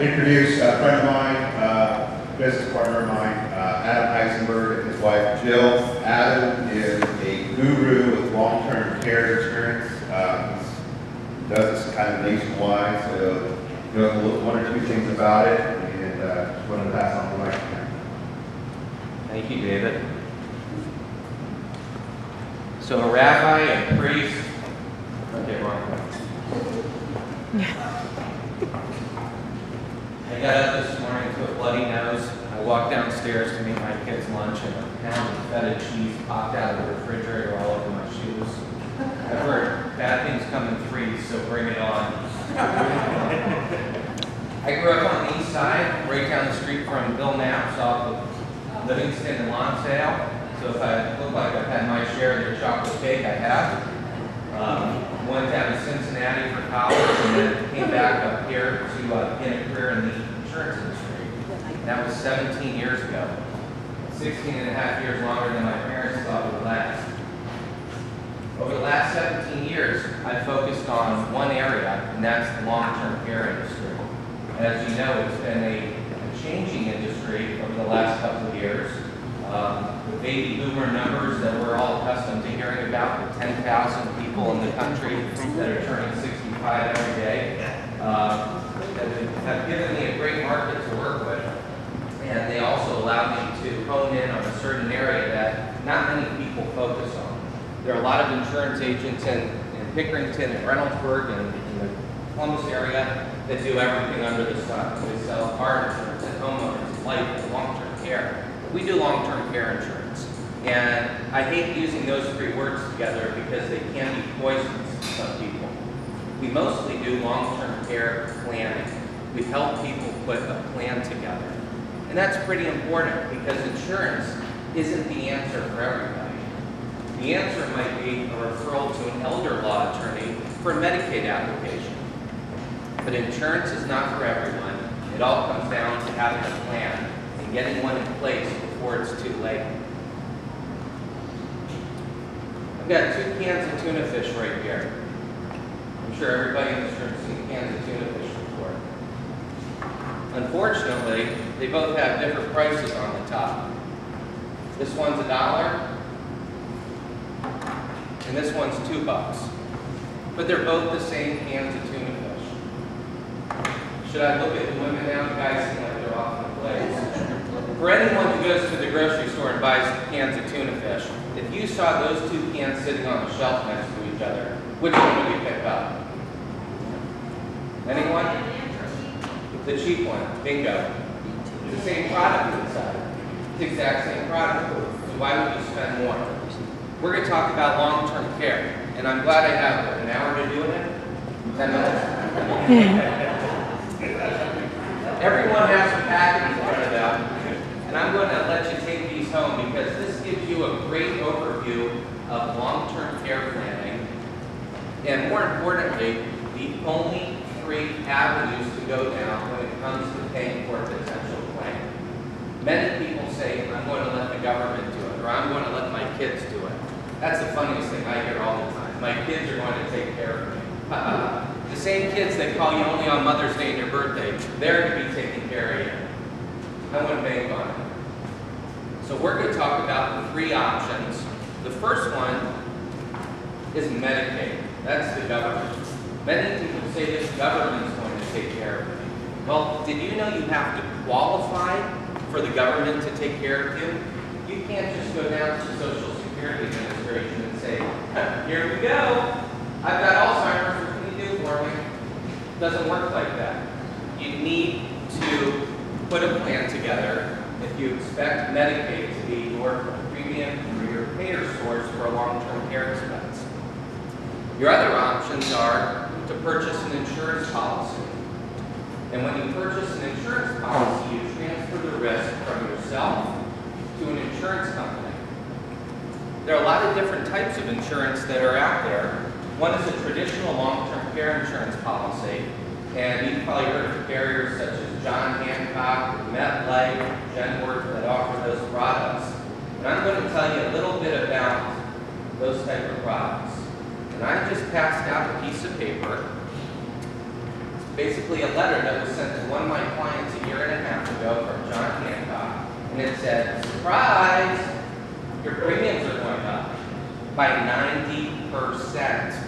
introduce a friend of mine, business partner of mine, Adam Heisenberg, and his wife Jill. Adam is a guru with long-term care insurance. He does this kind of nationwide, so you know one or two things about it, and just wanted to pass on the mic to him. Thank you, David. So a rabbi, a priest, okay, wrong. I got up this morning to a bloody nose. I walked downstairs to make my kids lunch, and a pound of feta cheese popped out of the refrigerator all over my shoes. I've heard bad things come in threes, so bring it on. I grew up on the east side, right down the street from Bill Knapp's off of Livingston and Lonsdale. So if I look like I've had my share of their chocolate cake, I have. Went down to Cincinnati for college and then came back up here to begin a career in the insurance industry. That was 17 years ago. 16 and a half years longer than my parents thought would last. Over the last 17 years, I focused on one area, and that's the long-term care industry. As you know, it's been a changing industry over the last couple of years. The baby boomer numbers that we're all accustomed to hearing about, the 10,000 people in the country that are turning 65 every day, have given me a great market to work with. And they also allow me to hone in on a certain area that not many people focus on. There are a lot of insurance agents in Pickerington and Reynoldsburg and in the Columbus area that do everything under the sun. So they sell car insurance and homeowners, life, and long-term care. We do long-term care insurance. And I hate using those three words together because they can be poisonous to some people. We mostly do long-term care planning. We help people put a plan together. And that's pretty important because insurance isn't the answer for everybody. The answer might be a referral to an elder law attorney for a Medicaid application. But insurance is not for everyone. It all comes down to having a plan and getting one in place before it's too late. I've got 2 cans of tuna fish right here. I'm sure everybody in this room has seen cans of tuna fish before. Unfortunately, they both have different prices on the top. This one's $1, and this one's $2. But they're both the same cans of tuna fish. Should I look at the women now? The guys seem like they're off in the place. For anyone who goes to the grocery store and buys cans of tuna fish, if you saw those 2 cans sitting on the shelf next to each other, which one would you pick up? Anyone? The cheap one. Bingo. It's the same product inside. It's the exact same product. So why would you spend more? We're going to talk about long-term care, and I'm glad I have an hour to do it. 10 minutes. Everyone has a package in front of them, and I'm going to let you take these home because this gives you a great overview of long-term care planning, and more importantly, the only 3 avenues to go down when it comes to paying for a potential claim. Many people say, I'm going to let the government do it, or I'm going to let my kids do it. That's the funniest thing I hear all the time. My kids are going to take care of me. The same kids that call you only on Mother's Day and your birthday, they're going to be taking care of you. I want to bank on it. So we're going to talk about the 3 options. The first one is Medicaid. That's the government. Many people say this government is going to take care of me. Well, did you know you have to qualify for the government to take care of you? You can't just go down to the Social Security Administration and say, here we go. I've got Alzheimer's, what can you do for me? It doesn't work like that. You need to put a plan together if you expect Medicaid to be your premium or your payer source for a long-term care expense. Your other options are to purchase an insurance policy. And when you purchase an insurance policy, you transfer the risk from yourself to an insurance company. There are a lot of different types of insurance that are out there. One is a traditional long-term care insurance policy, and you've probably heard of carriers such as John Hancock, MetLife, Genworth that offer those products. And I'm going to tell you a little bit about those type of products. And I just passed out a piece of paper basically a letter that was sent to one of my clients a year and a half ago from John Hancock, and it said, surprise, your premiums are going up by 90%.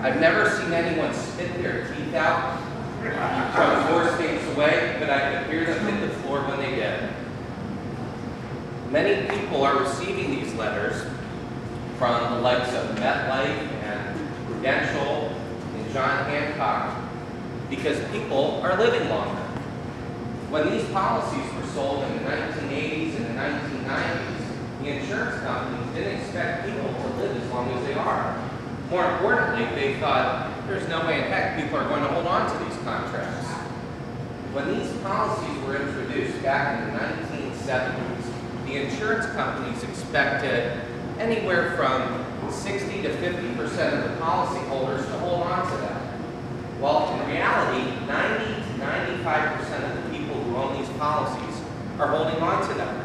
I've never seen anyone spit their teeth out from 4 states away, but I could hear them hit the floor when they did. Many people are receiving these letters from the likes of MetLife and Prudential and John Hancock because people are living longer. When these policies were sold in the 1980s and the 1990s, the insurance companies didn't expect people to live as long as they are. More importantly, they thought, there's no way in heck people are going to hold on to these contracts. When these policies were introduced back in the 1970s, the insurance companies expected anywhere from 60 to 50% of the policyholders to hold on to them. Well, in reality, 90 to 95% of the people who own these policies are holding on to them.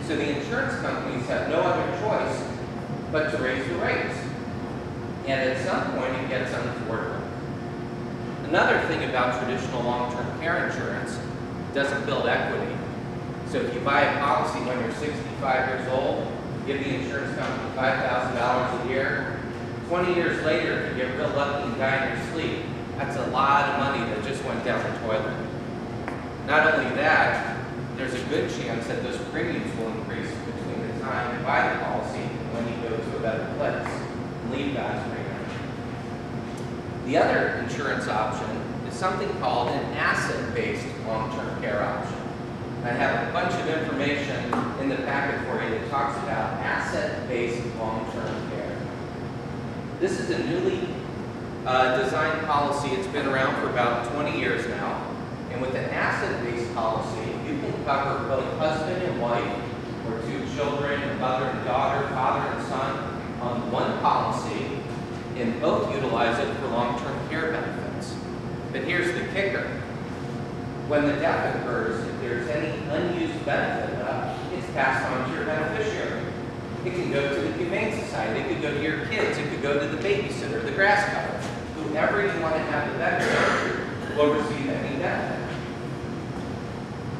So the insurance companies have no other choice but to raise the rates. And at some point, it gets unaffordable. Another thing about traditional long-term care insurance, it doesn't build equity. So if you buy a policy when you're 65 years old, give the insurance company $5,000 a year, 20 years later, if you get real lucky and die in your sleep, that's a lot of money that just went down the toilet. Not only that, there's a good chance that those premiums will increase between the time you buy the policy and when you go to a better place and leave God's premium. The other insurance option is something called an asset-based long-term care option. I have a bunch of information in the packet for you that talks about asset-based long-term care. This is a newly designed policy. It's been around for about 20 years now. And with an asset-based policy, you can cover both husband and wife, or 2 children, a mother and daughter, father and son, on one policy, and both utilize it for long-term care benefits. But here's the kicker. When the death occurs, if there's any unused benefit left, it's passed on to your beneficiary. It can go to the Humane Society, it could go to your kids, it could go to the babysitter, the grass cutter. Whoever you want to have the benefit will receive any benefit.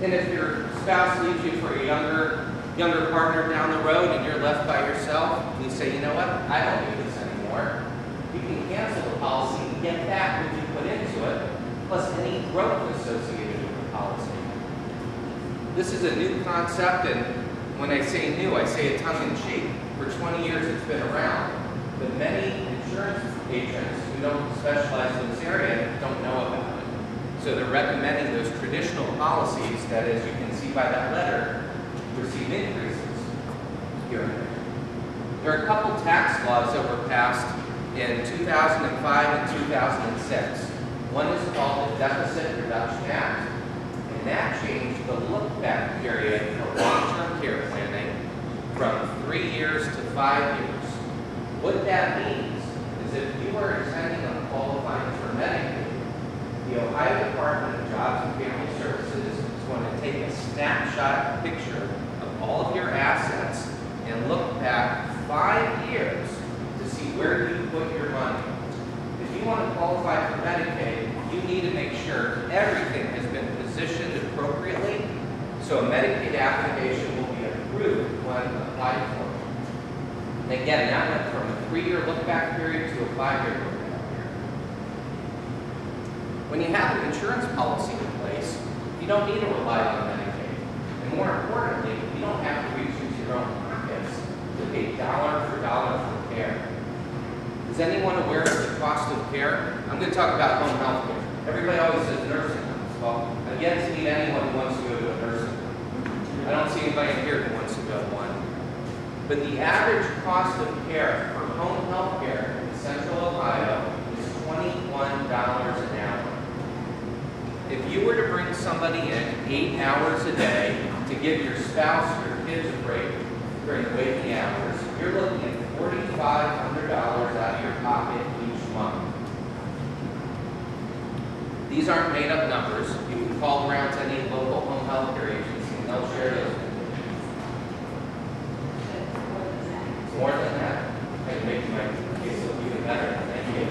And if your spouse leaves you for a younger partner down the road and you're left by yourself, and you say, you know what, I don't need this anymore, you can cancel the policy and get back what you put into it, plus any growth associated with the policy. This is a new concept, and when I say new, I say it tongue-in-cheek. For 20 years it's been around, but many insurance agents who don't specialize in this area don't know about it. So they're recommending those traditional policies that, as you can see by that letter, receive increases here and there. There are a couple tax laws that were passed in 2005 and 2006. One is called the Deficit Reduction Act, and that changed the look-back period for long-term care planning from 3 years to 5 years. What that means is if you are intending on qualifying for Medicaid, the Ohio Department of Jobs and Family Services is going to take a snapshot picture of all of your assets and look back 5 years to see where you put your money. If you want to qualify for Medicaid, you need to make sure everything has been positioned appropriately so a Medicaid application will be approved when applied for. And again, that went from a 3-year look-back period to a 5-year look-back period. When you have an insurance policy in place, you don't need to rely on Medicaid. And more importantly, you don't have to reach into your own pockets to pay dollar for care. Is anyone aware of the cost of care? I'm going to talk about home health care. Everybody always says nursing homes. Well, I've yet to meet anyone who wants to go to a nursing home. I don't see anybody here who wants to go to one. But the average cost of care for home health care in Central Ohio is $21 an hour. If you were to bring somebody in 8 hours a day to give your spouse or kids a break during waking hours, you're looking at $4,500 out of your pocket each month. These aren't made up numbers. You can call around to any local home health care agency and they'll share those with you. It's more than that. I can make my case look even better. Thank you.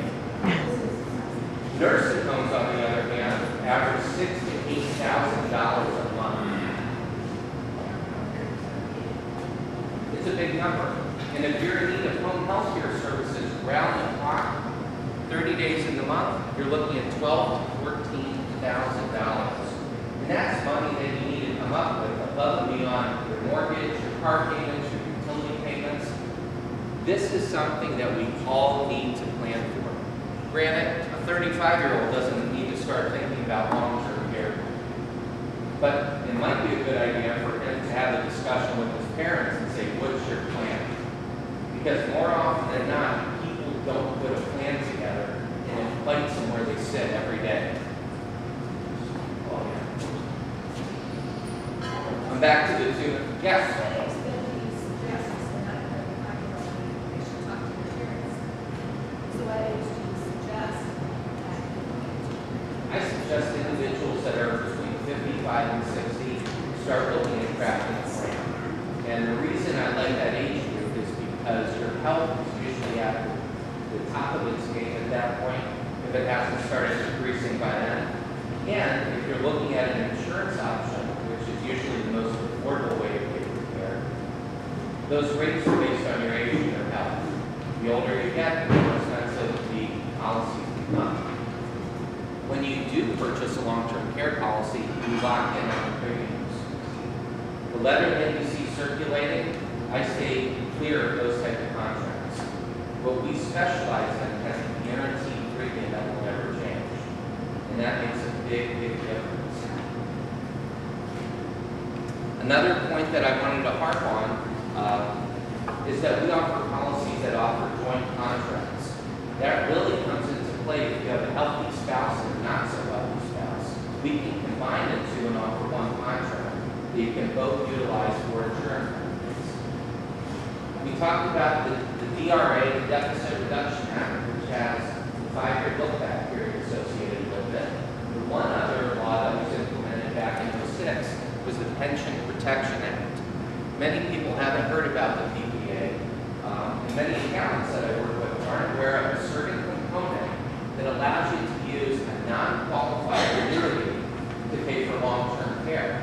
big number. And if you're in need of home health care services round the clock, 30 days in the month, you're looking at $12,000 to $14,000. And that's money that you need to come up with above and beyond your mortgage, your car payments, your utility payments. This is something that we all need to plan for. Granted, a 35-year-old doesn't need to start thinking about long-term care. But it might be a good idea for him to have a discussion with his parents and say, what's your plan? Because more often than not, people don't put a plan together and it fights them where they sit every day. Oh, yeah. I'm back to the Tuna. Yes? I suggest individuals that are between 55 and 60 start looking at crafting a plan. And the reason I like that age group is because your health is usually at the top of its game at that point, if it hasn't started decreasing by then. And if you're looking at an insurance option, which is usually the most affordable way to pay for care, those rates are based on your age and your health. The older you get, the more expensive the policies become. When you do purchase a long-term care policy, you lock in on the premiums. The letter that you see circulating, I stay clear of those type of contracts. What we specialize in has a guaranteed premium that will never change. And that makes a big, big difference. Another point that I wanted to harp on is that we offer policies that offer joint contracts. That really comes into play if you have a healthy spouse and a not so healthy spouse. We can combine the two and offer one contract that you can both utilize for insurance benefits. We talked about the DRA, the Deficit Reduction Act, which has the 5-year look-back period associated with it. The one other law that was implemented back in 2006 was the Pension Protection Act. Many people haven't heard about the PPA, and many accountants that I work with aren't aware of a certain component that allows you to use a non-qualified annuity to pay for long-term care.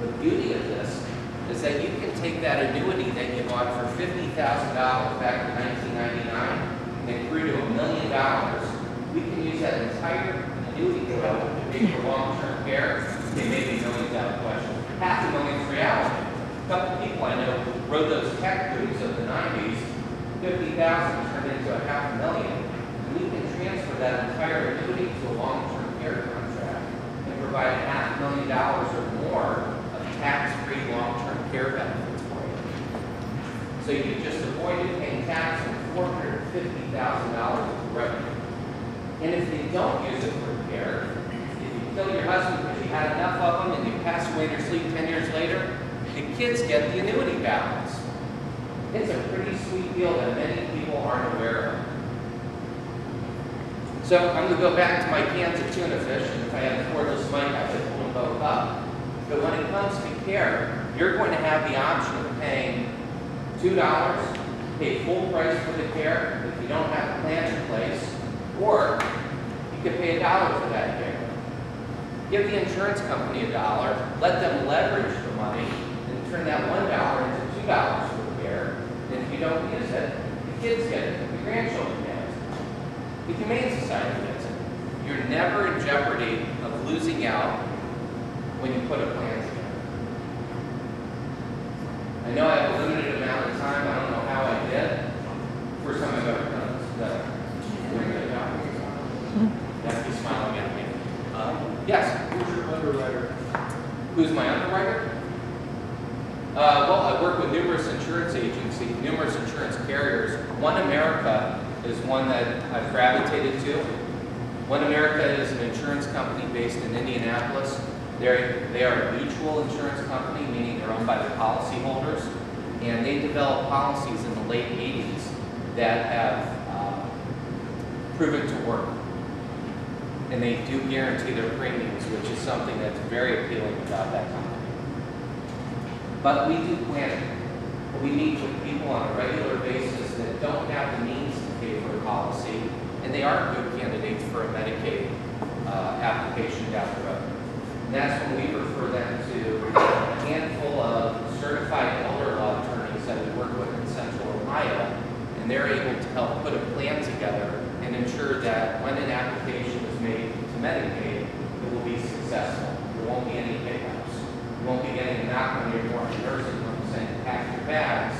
The beauty of this is that you can take that annuity that you bought for $50,000 back in 1999 and grew to $1 million. We can use that entire annuity to pay for long-term care. They may be millions out of question. $500,000 reality. A couple people I know wrote those tech books of the 90s. 50,000 turned into $500,000. And we can transfer that entire annuity to a long-term care contract and provide $500,000 or more of tax-free long-term care benefits for you. So you just avoided paying tax on $450,000 of revenue. And if you don't use it for care, if you kill your husband because you had enough of them and you pass away in your sleep 10 years later, the kids get the annuity balance. It's a pretty sweet deal that many people aren't aware of. So I'm going to go back to my cans of tuna fish, and if I had a cordless mic, I could pull them both up. But when it comes to care, you're going to have the option of paying $2, pay full price for the care if you don't have a plan in place, or you could pay $1 for that care. Give the insurance company $1, let them leverage the money, and turn that $1 into $2 for care. And if you don't use it, the kids get it, the grandchildren get it. The Humane Society gets it. You're never in jeopardy of losing out when you put a plan together. I know I have a limited amount of time. I don't know how I did. First time I've ever done this. Doing a good job. He's smiling at me. Yes? Who's your underwriter? Who's my underwriter? Well, I work with numerous insurance agencies, numerous insurance carriers. One America is one that I've gravitated to. One America is an insurance company based in Indianapolis. They are a mutual insurance company, meaning they're owned by the policyholders. And they developed policies in the late 80s that have proven to work. And they do guarantee their premiums, which is something that's very appealing about that company. But we do planning. We meet with people on a regular basis that don't have the means to pay for a policy, and they are good candidates for a Medicaid application down the road. And that's when we refer them to a handful of certified elder law attorneys that we work Medicaid, it will be successful. There won't be any hiccups. You won't be getting a knock on your door at nursing home saying, pack your bags,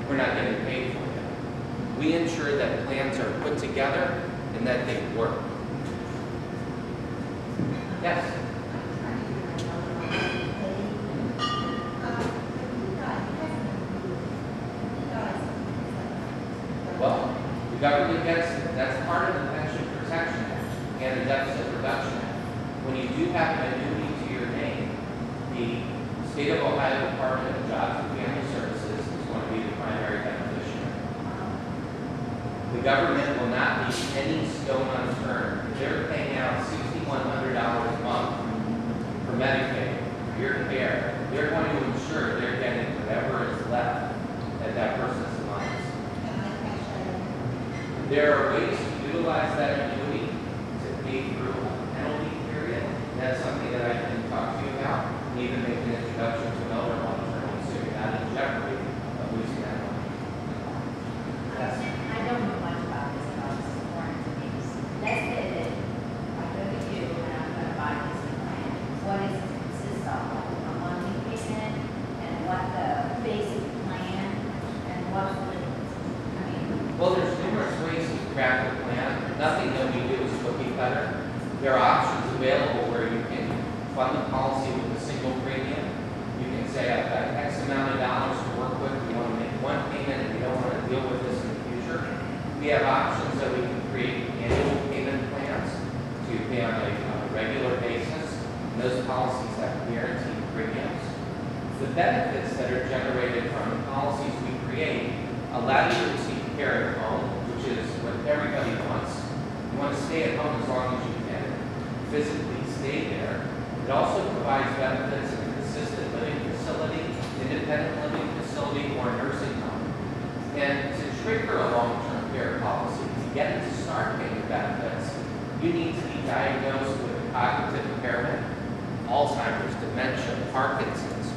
we're not getting paid for you. We ensure that plans are put together and that they work. Yes? Well, the government gets it. That's part of the Pension Protection Act and the Deficit Reduction Act. When you do have an annuity to your name, the State of Ohio Department of Jobs and Family Services is going to be the primary beneficiary. The government will not leave any stone unturned. If they're paying out $6,100 a month for Medicaid, for your care, they're going to ensure they're getting whatever is left at that person's lives. There are ways to utilize that annuity to pay through a penalty period. That's something that I can talk to you about, and even make an introduction to another long-term so you're not in jeopardy of losing that money. Yes. I don't know much about this, but this is foreign to me. Let's say that I go to you and I'm going to buy this plan. What does it consist of? A monthly payment and what the basic plan and what's the, Well, there's numerous ways to craft a plan. Nothing that we do is cookie cutter. There are options available where you can fund the policy with a single premium. You can say, I've got X amount of dollars to work with. We want to make one payment and we don't want to deal with this in the future. We have options that we can create annual payment plans to pay on a regular basis. And those policies have guaranteed premiums. The benefits that are generated from the policies we create allow you to receive care at home, which is what everybody wants. You want to stay at home as long as you can, physically stay there. It also provides benefits in an assisted living facility, independent living facility, or nursing home. And to trigger a long-term care policy, to get it to start paying benefits, you need to be diagnosed with cognitive impairment, Alzheimer's, dementia, Parkinson's,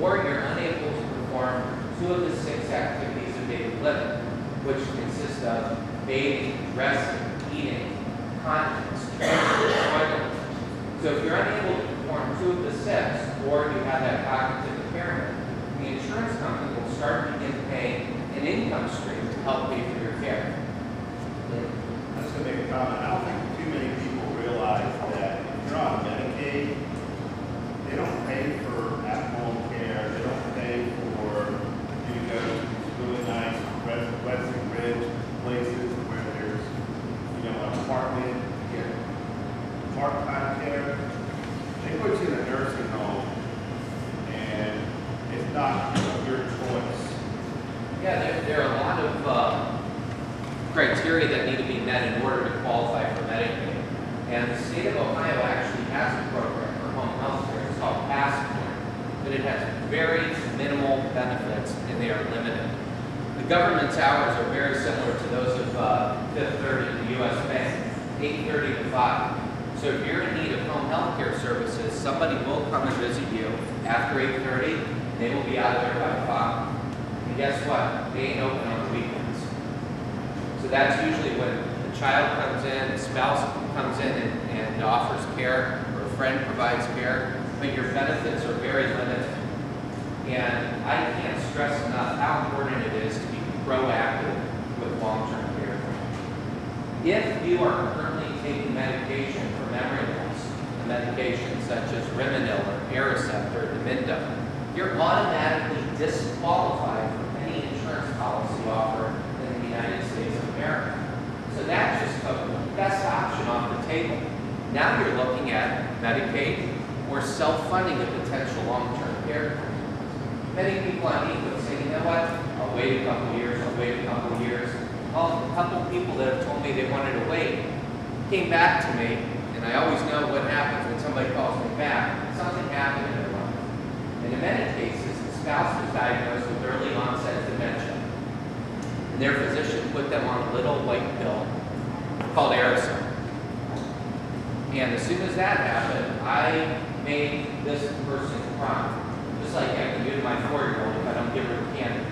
or you're unable to perform 2 of the 6 activities of daily living, which consist of bathing, dressing, eating, continence, toilet. So if you're unable to perform 2 of the 6, or you have that cognitive impairment, the insurance company will start to begin paying an income stream to help pay for your care. I'm just going to make a comment. I don't think too many people realize that if you're on Medicaid, they don't pay for at-home care. They don't pay for you to go to these really nice Western Ridge places where there's, an apartment, you get part-time care. They put you in a nursing home, and it's not your choice. Yeah, there are a lot of criteria that need to be met in order to qualify for Medicaid. And the state of Ohio actually has a program for home health care. It's called Passport, but it has very minimal benefits and they are limited. The government's hours are very similar to those of Fifth Third in the U.S. Bank, 8:30 to 5. So if you're in need of home health care services, somebody will come and visit you after 8:30. They will be out of there by 5. And guess what? They ain't open on the weekends. So that's usually when the child comes in, the spouse comes in and offers care, or a friend provides care, but your benefits are very limited. And I can't stress enough how important it is to be proactive with long-term care. If you are currently taking medication for memory loss, medications such as Rimonil or Aricept or Namenda, you're automatically disqualified from any insurance policy offered in the United States of America. So that just took the best option off the table. Now you're looking at Medicaid or self-funding a potential long-term care plan. Many people I meet with say, you know what, I'll wait a couple of years, I'll wait a couple of years. Well, a couple of people that have told me they wanted to wait came back to me, and I always know what happens when somebody calls me back. Something happened in their life. And in many cases, the spouse was diagnosed with early onset dementia. And their physician put them on a little white pill called Aricept. And as soon as that happened, I made this person cry. Just like I can do to my 4-year-old if I don't give her the candy.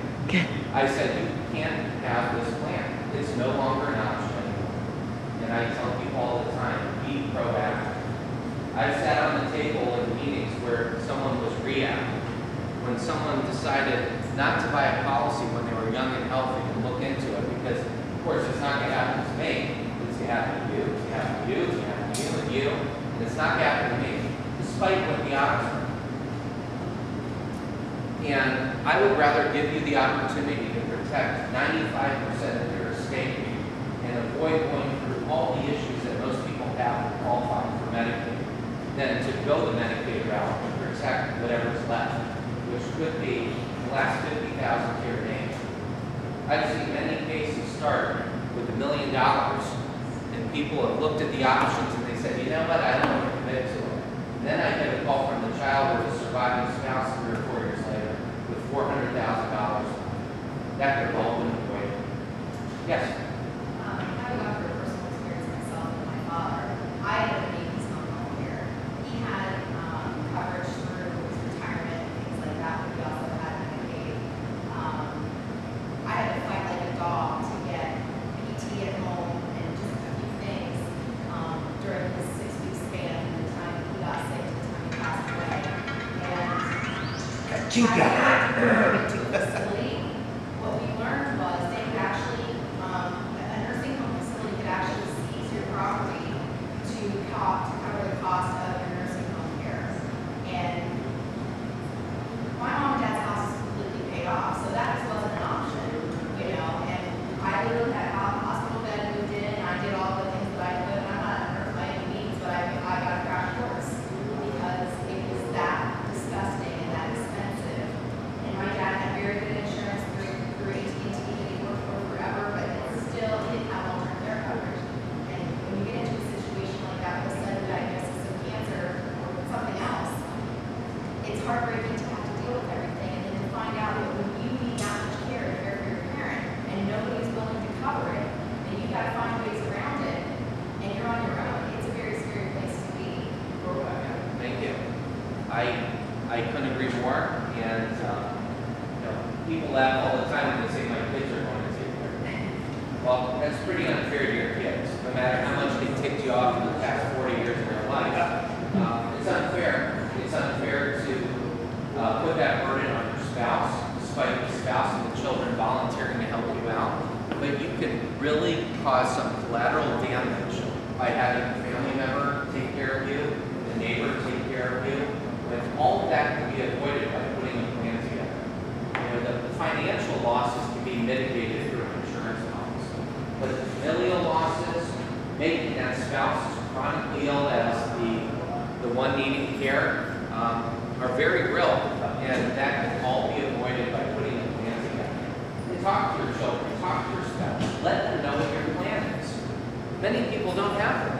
I said, you can't have this plan. It's no longer an option anymore. And I tell people all the time, be proactive. someone decided not to buy a policy when they were young and healthy and look into it, because of course it's not going to happen to me. It's going to happen to you, it's going to happen to you, it's going to happen to you and you, and it's not going to happen to me, despite what the odds are. And I would rather give you the opportunity to protect 95% of your estate and avoid going through all the issues that most people have to qualify for Medicaid than to go the Medicaid route and protect whatever's left, which could be the last 50,000 to your name. I've seen many cases start with $1 million, and people have looked at the options and they said, you know what, I don't want to commit to it. And then I get a call from the child or the surviving spouse 3 or 4 years later with $400,000. That could have all been avoided. Yes? Having gone through a personal experience myself with my father, I had a baby's home here. He had coverage through his retirement and things like that, but he also had Medicaid. I had to fight like a dog to get PT at home and just a few things during his 6-week span from the time he got sick to the time he passed away. And to a facility, what we learned was they could actually, a nursing home facility could actually seize your property to cover the cost of your nursing home care. And my mom and dad's house is completely paid off, so that just wasn't an option, you know. And I literally had a hospital bed moved in, and I did all the things that I could. And I'm not a nurse by any means, but I got a crash course because it was that disgusting and that expensive. And my dad had very good insurance through AT&T that he worked for forever, but still he didn't have long-term care coverage. And when you get into a situation like that with a sudden diagnosis of cancer or something else, it's heartbreaking to have to deal with everything, and then to find out that when you need that much care to care for your parent and nobody's willing to cover it, and you got to find ways around it, and you're on your own, it's a very scary place to be. Thank you. I couldn't agree more. And you know, people laugh all the time when they say my kids are going to take care. Well, that's pretty unfair to your kids. No matter how much they ticked you off in the past 40 years of their life, it's unfair. It's unfair to put that burden on your spouse, despite the spouse and the children volunteering to help you out. But you can really cause some collateral damage by having a family member take care of you, the neighbor take care of you, when all of that can be avoided by putting a plan together. You know, the financial losses can be mitigated through an insurance policy, but the familial losses, making that spouse as chronically ill as the one needing care, are very real, and that can all be avoided by putting a plan together. And talk to your children, talk to your spouse, let them know what your plan is. Many people don't have them,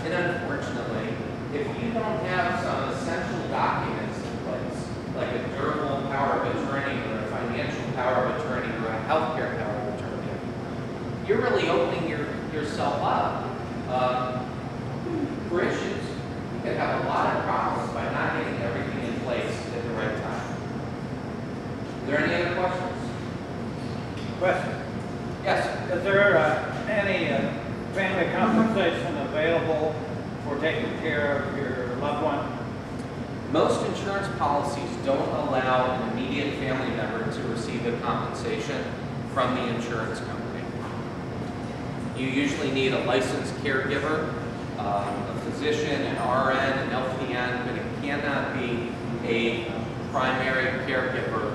and unfortunately, if you don't have some essential documents in place, like a durable power of attorney or a financial power of attorney or a healthcare power of attorney, you're really opening yourself up for issues. You could have a lot of problems by not getting everything in place at the right time. Are there any other questions? Question. Yes. Is there any family compensation available for taking care of your loved one? Most insurance policies don't allow an immediate family member to receive a compensation from the insurance company. You usually need a licensed caregiver, a physician, an RN, an LPN, but it cannot be a primary caregiver.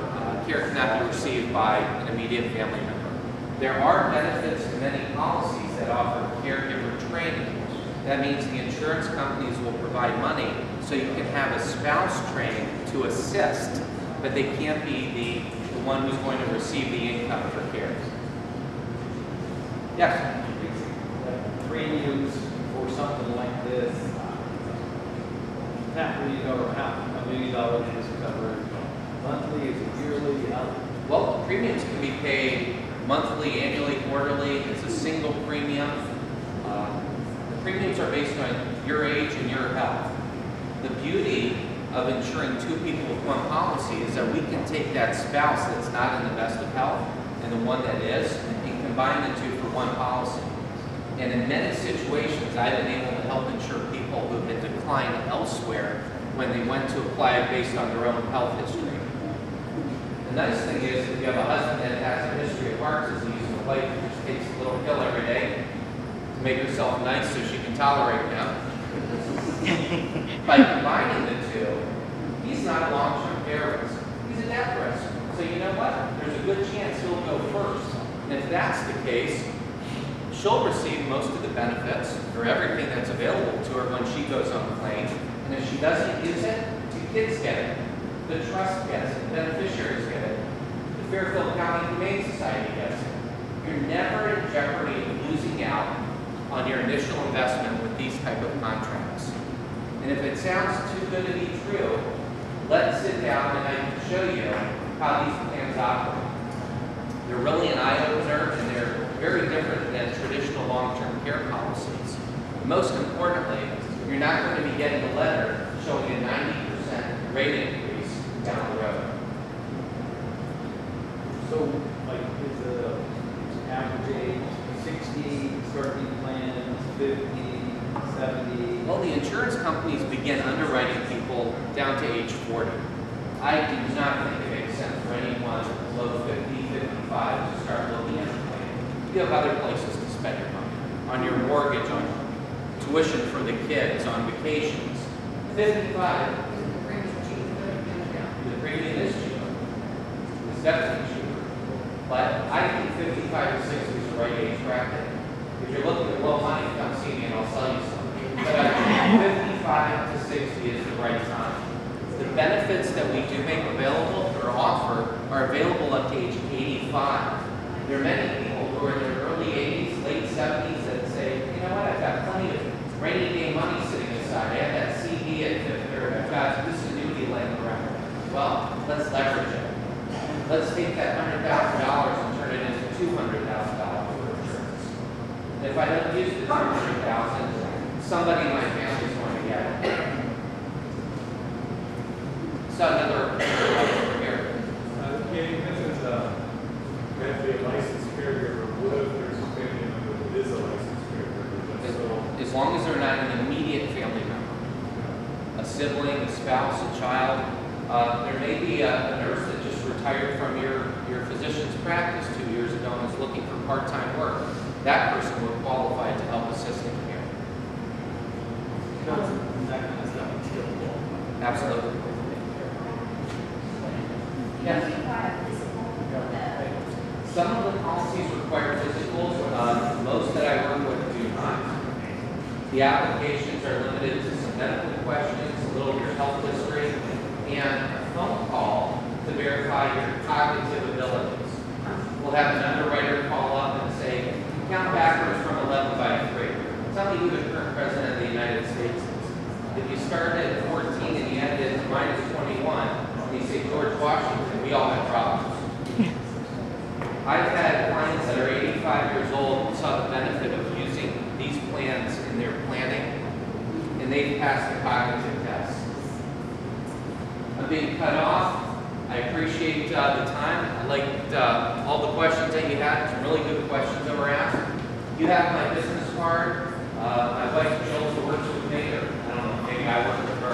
Care cannot be received by an immediate family member. There are benefits to many policies that offer caregiver training. That means the insurance companies will provide money so you can have a spouse trained to assist, but they can't be the one who's going to receive the income for care. Yes? Premiums for something like this, $500,000 $1 million is covered monthly, is it yearly? Well, premiums can be paid monthly, annually, quarterly. It's a single premium. The premiums are based on your age and your health. The beauty of insuring 2 people with one policy is that we can take that spouse that's not in the best of health and the one that is, and combine the 2 for one policy. And in many situations, I've been able to help insure people who've been declined elsewhere when they went to apply it based on their own health history. The nice thing is, if you have a husband that has a history of heart disease and a wife who just takes a little pill every day to make herself nice so she can tolerate him, by combining the two, he's not a long-term care risk. He's a death risk. So you know what? There's a good chance he'll go first. And if that's the case, she'll receive most of the benefits or everything that's available to her when she goes on the plane. And if she doesn't use it, the kids get it. The trust gets it. The beneficiaries get it. The Fairfield County Humane Society gets it. You're never in jeopardy of losing out on your initial investment with these type of contracts. And if it sounds too good to be true, let's sit down and I can show you how these plans operate. They're really an eye-opener and they're very different than traditional long-term care policies. Most importantly, you're not going to be getting a letter showing a 90% rate increase down the road. So, like, is the average age 60, starting plan 50, 70? Well, the insurance companies begin underwriting people down to age 40. I do not think it makes sense for anyone below 50, 55 to start looking at a plan. You have other places to spend your money. On your mortgage, on tuition for the kids, on vacations. 55, the premium is cheaper. It's definitely cheaper. But I think 55 to 60 is the right age bracket. If you're looking at low money, come see me and I'll sell you something. But I think 55 to 60 is the right time. The benefits that we do make available or offer are available up to age 85. There are many people who are in their early 80s, late 70s that say, you know what, I've got plenty of rainy day money sitting aside. I have that CD at Fifth, or I've got this annuity laying around. Well, let's leverage it. Let's take that $100,000 and turn it into $200,000 for insurance. And if I don't use the $200,000, somebody in my family is going to get it. So another here. Yeah, you mentioned you have to be a licensed caregiver. What if there's a family member that is a licensed caregiver? As long as they're not an immediate family member, a sibling, a spouse, a child, there may be a nurse that just retired from your physician's practice 2 years ago and is looking for part-time work. That person would qualify to help assist in care. Absolutely. Yes. Some of the policies require physicals. Most that I work with do not. The applications are limited to some medical questions, a little of your health history, and a phone call to verify your cognitive abilities. We'll have an underwriter call up and say, count backwards from 11 by 3. Tell me who the current president of the United States is. If you started at 14 and you ended at minus 21, and you say George Washington, we all have problems. I've had clients that are 85 years old who saw the benefit of using these plans in their planning, and they've passed the cognitive test. I'm being cut off. I appreciate the time. I liked all the questions that you had. Some really good questions that were asked. You have my business card. My wife Jill who works with me, or I don't know, maybe I work with her.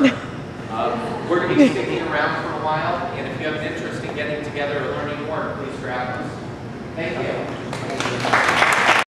We're going to be sticking around for a while, and if you have an interest in getting together or learning more, please grab us. Thank you.